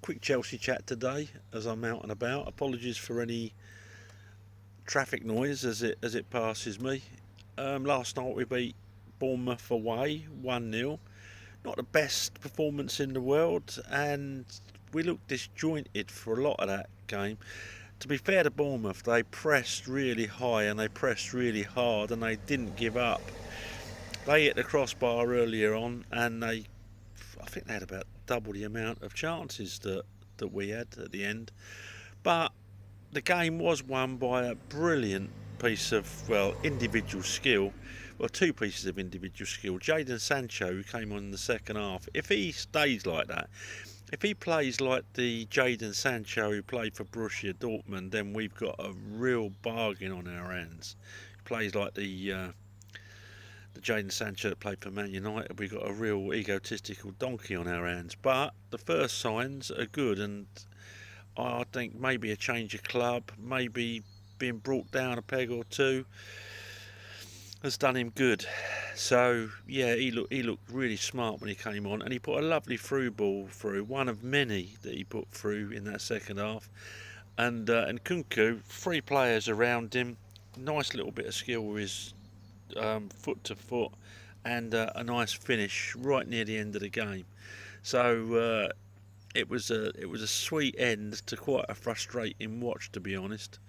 Quick Chelsea chat today as I'm out and about. Apologies for any traffic noise as it passes me. Last night we beat Bournemouth away 1-0. Not the best performance in the world, and we looked disjointed for a lot of that game. To be fair to Bournemouth, they pressed really high and they pressed really hard and they didn't give up. They hit the crossbar earlier on, and I think they had about double the amount of chances that we had at the end. But the game was won by a brilliant piece of, individual skill. Well, two pieces of individual skill. Jadon Sancho, who came on in the second half, if he stays like that, if he plays like the Jadon Sancho who played for Borussia Dortmund, then we've got a real bargain on our hands. He plays like the Jadon Sancho that played for Man United, we've got a real egotistical donkey on our hands. But the first signs are good, and I think maybe a change of club, maybe being brought down a peg or two, has done him good. So yeah, he looked really smart when he came on, and he put a lovely through ball through, one of many that he put through in that second half. And Kunku, three players around him, nice little bit of skill with his foot to foot, and a nice finish right near the end of the game. So it was a sweet end to quite a frustrating watch, to be honest.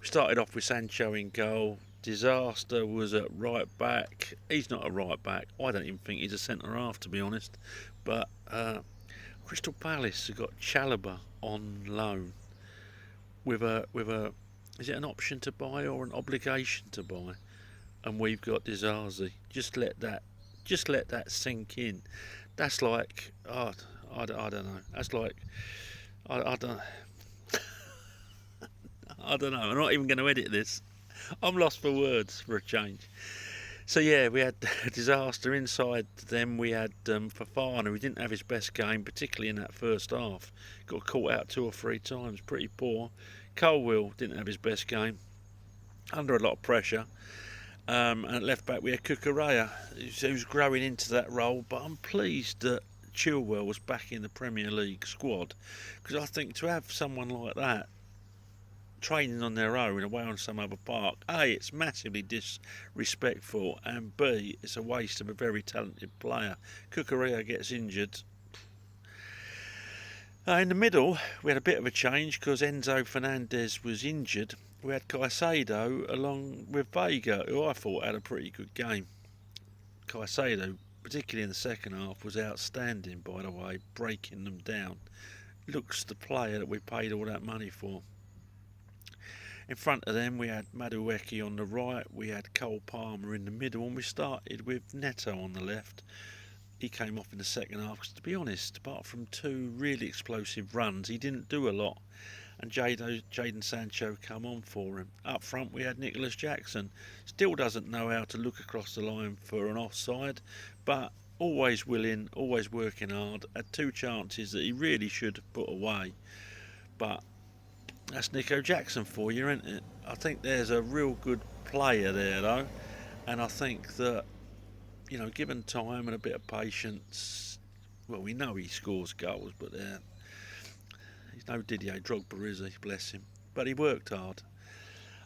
We started off with Sancho in goal. Disaster was at right back. He's not a right back. I don't even think he's a centre half, to be honest. But Crystal Palace have got Chalobah on loan with a is it an option to buy or an obligation to buy? And we've got Dizazi. Just let that sink in. That's like, I don't know. That's like, I don't I don't know. I'm not even going to edit this. I'm lost for words for a change. So yeah, we had a disaster inside them. We had Fofana, who didn't have his best game, particularly in that first half. Got caught out 2 or 3 times, pretty poor. Colwill didn't have his best game, under a lot of pressure. And at left back we had Cucurella, who's growing into that role. But I'm pleased that Chilwell was back in the Premier League squad, because I think to have someone like that training on their own away on some other park, A, it's massively disrespectful, and B, it's a waste of a very talented player. Cucurella gets injured. In the middle, we had a bit of a change because Enzo Fernandez was injured. We had Caicedo along with Vega, who I thought had a pretty good game. Caicedo, particularly in the second half, was outstanding, by the way, breaking them down. Looks the player that we paid all that money for. In front of them, we had Madueke on the right, we had Cole Palmer in the middle, and we started with Neto on the left. He came off in the second half because, to be honest, apart from 2 really explosive runs, he didn't do a lot. And Jadon Sancho come on for him. Up front, we had Nicholas Jackson. Still doesn't know how to look across the line for an offside, but always willing, always working hard. Had 2 chances that he really should have put away. But that's Nico Jackson for you, isn't it? I think there's a real good player there, though. And I think that, given time and a bit of patience, well, we know he scores goals, but he's no Didier Drogba, is he? Bless him. But he worked hard.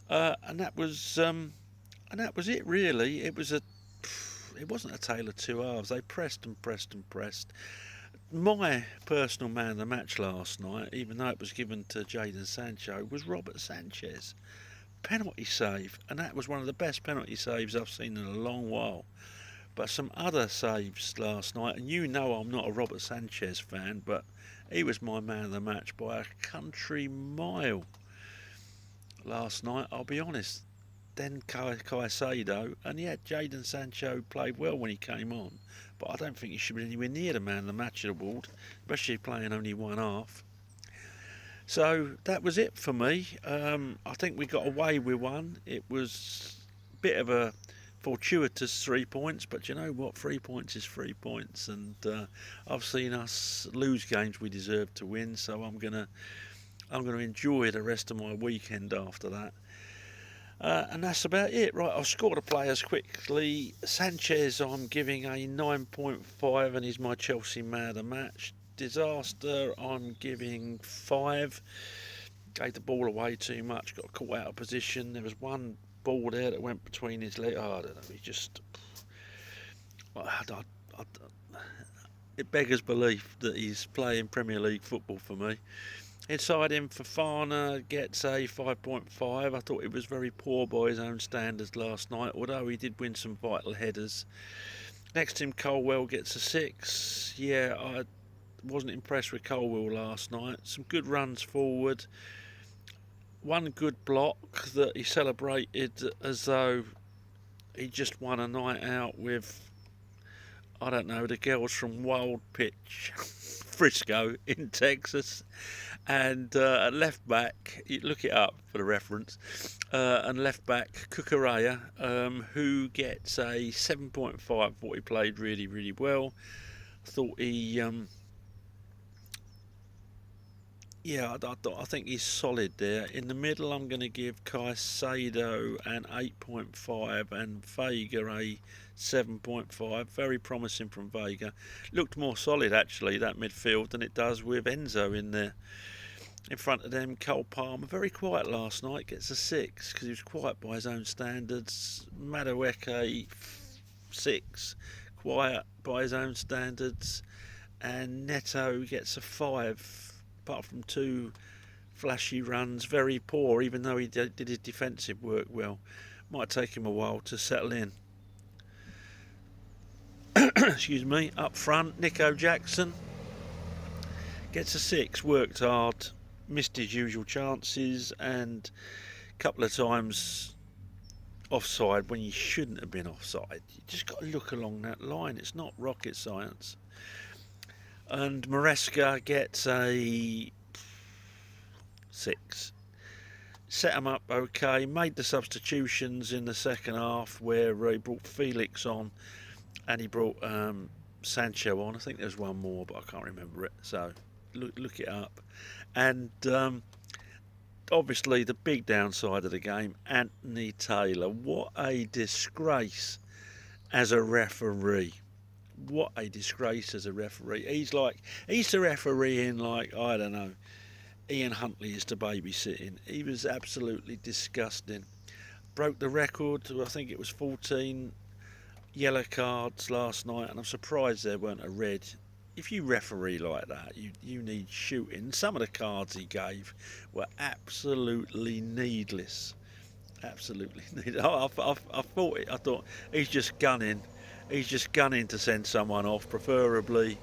And that was it, really. It wasn't a tale of 2 halves. They pressed and pressed and pressed. My personal man of the match last night, even though it was given to Jadon Sancho, was Robert Sanchez. Penalty save, and that was one of the best penalty saves I've seen in a long while. But some other saves last night, and I'm not a Robert Sanchez fan, but he was my man of the match by a country mile last night, I'll be honest. Then Caicedo, and yeah, Jadon Sancho played well when he came on, but I don't think he should be anywhere near the man of the match award, especially playing only one half. So that was it for me. I think we got away with one. It was a bit of a fortuitous 3 points, but you know what? 3 points is 3 points, and I've seen us lose games we deserve to win. So I'm gonna enjoy the rest of my weekend after that. And that's about it. Right, I'll score the players quickly. Sanchez, I'm giving a 9.5, and he's my Chelsea man of the match. disaster, I'm giving 5. Gave the ball away too much, got caught out of position. There was one ball there that went between his legs. Oh, I don't know, he just... it beggars belief that he's playing Premier League football for me. Inside him, Fofana gets a 5.5. I thought it was very poor by his own standards last night, although he did win some vital headers. Next to him, Colwell gets a 6. Yeah, I wasn't impressed with Colwell last night. Some good runs forward. One good block that he celebrated as though he just won a night out with, I don't know, the girls from Wild Pitch, Frisco in Texas. And at left back, you look it up for the reference, and left back Cucurella, who gets a 7.5. Thought he played really, really well. Thought he, I think he's solid there. In the middle, I'm going to give Caicedo an 8.5 and Vega a 7.5. Very promising from Vega. Looked more solid actually, that midfield, than it does with Enzo in there. In front of them, Cole Palmer, very quiet last night, gets a 6 because he was quiet by his own standards. Madueke, 6, quiet by his own standards. And Neto gets a 5, apart from 2 flashy runs, very poor, even though he did his defensive work well. Might take him a while to settle in. Excuse me. Up front, Nico Jackson gets a 6, worked hard, missed his usual chances, and a couple of times offside when you shouldn't have been offside. You just got to look along that line. It's not rocket science. And Maresca gets a 6. Set him up okay. Made the substitutions in the second half where he brought Felix on and he brought Sancho on. I think there's one more, but I can't remember it. So look it up. And obviously the big downside of the game, Anthony Taylor. What a disgrace as a referee. What a disgrace as a referee. He's the referee in, like, I don't know, Ian Huntley is to babysitting. He was absolutely disgusting. Broke the record. I think it was 14 yellow cards last night, and I'm surprised there weren't a red. If you referee like that, you need shooting. Some of the cards he gave were absolutely needless. Absolutely needless. I thought he's just gunning. He's just gunning to send someone off, preferably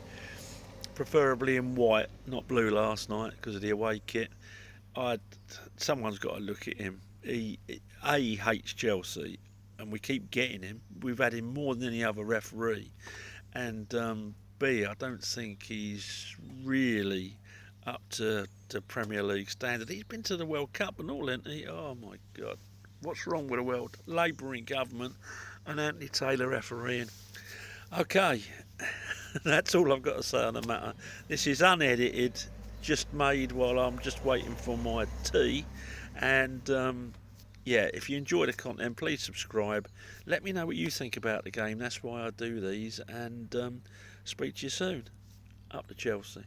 in white, not blue last night because of the away kit. Someone's got to look at him. He hates Chelsea, and we keep getting him. We've had him more than any other referee, and B, I don't think he's really up to Premier League standard. He's been to the World Cup and all, hasn't he? Oh my God, what's wrong with the world? Labouring government and Anthony Taylor refereeing. Okay, that's all I've got to say on the matter. This is unedited, just made while I'm just waiting for my tea. And yeah, if you enjoy the content, please subscribe. Let me know what you think about the game. That's why I do these. And speak to you soon. Up to Chelsea.